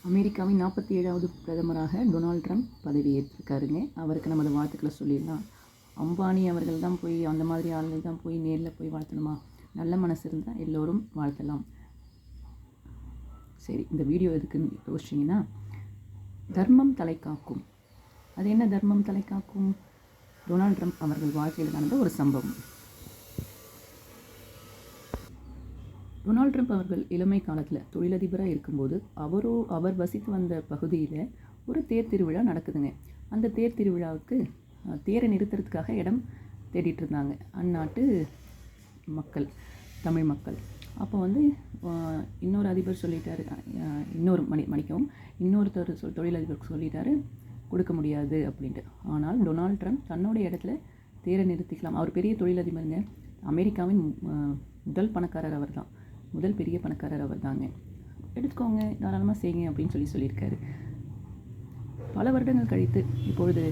அமெரிக்காவின் 47வது பிரதமராக Donald Trump பதவியேற்றிருக்காருங்க. அவருக்கு நமது வாழ்த்துக்களை சொல்லிடலாம். அம்பானி அவர்கள் தான் போய் அந்த மாதிரி ஆளுங்கள் தான் போய் நேரில் போய் வாழ்த்தணுமா? நல்ல மனசு இருந்தால் எல்லோரும் வாழ்த்தலாம். சரி, இந்த வீடியோ எதுக்குன்னு யோசிச்சிங்கன்னா, தர்மம் தலை காக்கும். அது என்ன தர்மம் தலை காக்கும்? டொனால்ட் ட்ரம்ப் அவர்கள் வாழ்க்கையில் நடந்த ஒரு சம்பவம். டொனால்ட் ட்ரம்ப் அவர்கள் இளமை காலத்தில் தொழிலதிபராக இருக்கும்போது அவர் வசித்து வந்த பகுதியில் ஒரு தேர் திருவிழா நடக்குதுங்க. அந்த தேர் திருவிழாவுக்கு தேரை நிறுத்துறதுக்காக இடம் தேடிட்டு இருந்தாங்க அந்நாட்டு மக்கள், தமிழ் மக்கள். அப்போ வந்து இன்னொரு அதிபர் சொல்லிட்டாரு, இன்னொருத்தர் தொழிலதிபர் சொல்லிட்டாரு கொடுக்க முடியாது அப்படின்ட்டு. ஆனால் டொனால்ட் ட்ரம்ப் தன்னுடைய இடத்துல தேரை நிறுத்திக்கலாம். அவர் பெரிய தொழிலதிபருங்க. அமெரிக்காவின் முதல் பணக்காரர் அவர் தான், முதல் பெரிய பணக்காரர் அவர் தாங்க. எடுத்துக்கோங்க, தாராளமாக செய்யுங்க அப்படின்னு சொல்லியிருக்காரு. பல வருடங்கள் கழித்து இப்பொழுது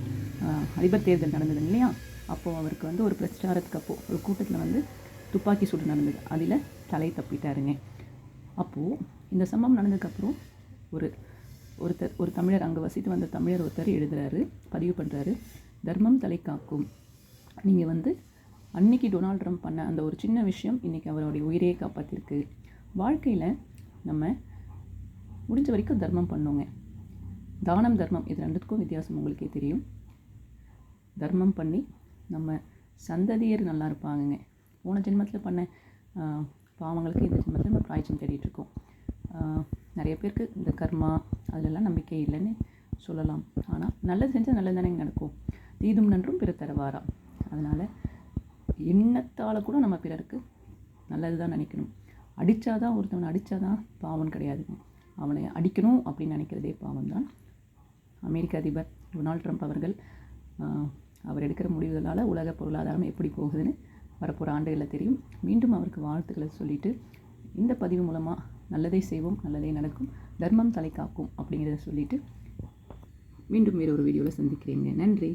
அதிபர் தேர்தல் நடந்தது இல்லையா? அப்போது அவருக்கு வந்து ஒரு பிரச்சாரத்துக்கு அப்போது ஒரு கூட்டத்தில் வந்து துப்பாக்கி சூடு நடந்தது. அதில் தலை தப்பிட்டாருங்க. அப்போது இந்த சம்பவம் நடந்ததுக்கப்புறம் ஒரு தமிழர், அங்கே வசித்து வந்த தமிழர் ஒருத்தர் எழுதுகிறாரு, பதிவு பண்ணுறாரு, தர்மம் தலை காக்கும். நீங்கள் வந்து அன்றைக்கி டொனால்ட் ட்ரம்ப் பண்ண அந்த ஒரு சின்ன விஷயம் இன்றைக்கி அவருடைய உயிரையே காப்பாற்றிருக்கு. வாழ்க்கையில் நம்ம முடிஞ்ச வரைக்கும் தர்மம் பண்ணுவோங்க. தானம், தர்மம், இது ரெண்டுத்துக்கும் வித்தியாசம் உங்களுக்கே தெரியும். தர்மம் பண்ணி நம்ம சந்ததியர் நல்லா இருப்பாங்கங்க. போன ஜென்மத்தில் பண்ண பாவங்களுக்கு இந்த ஜென்மத்தில் நம்ம பிராய்ச்சம் தேடிட்டுருக்கோம். நிறைய பேருக்கு இந்த கர்மா அதிலெல்லாம் நம்பிக்கை இல்லைன்னு சொல்லலாம். ஆனால் நல்லது செஞ்சால் நல்லது தானே நடக்கும். தீதும் நன்றும் பிற தரவாரா. அதனால் எண்ணத்தால் கூட நம்ம பிறருக்கு நல்லது தான் நினைக்கணும். ஒருத்தவனை அடித்தாதான் பாவம் கிடையாதுங்க. அவனை அடிக்கணும் அப்படின்னு நினைக்கிறதே பாவம் தான். அமெரிக்க அதிபர் டொனால்ட் ட்ரம்ப் அவர்கள் அவர் எடுக்கிற முடிவுகளால் உலக பொருளாதாரம் எப்படி போகுதுன்னு வரப்போகிற ஆண்டுகளில் தெரியும். மீண்டும் அவருக்கு வாழ்த்துக்களை சொல்லிவிட்டு இந்த பதிவு மூலமாக நல்லதை செய்வோம், நல்லதே நடக்கும், தர்மம் தலை காக்கும் அப்படிங்கிறத சொல்லிவிட்டு மீண்டும் வேறு ஒரு வீடியோவில் சந்திக்கிறேங்க. நன்றி.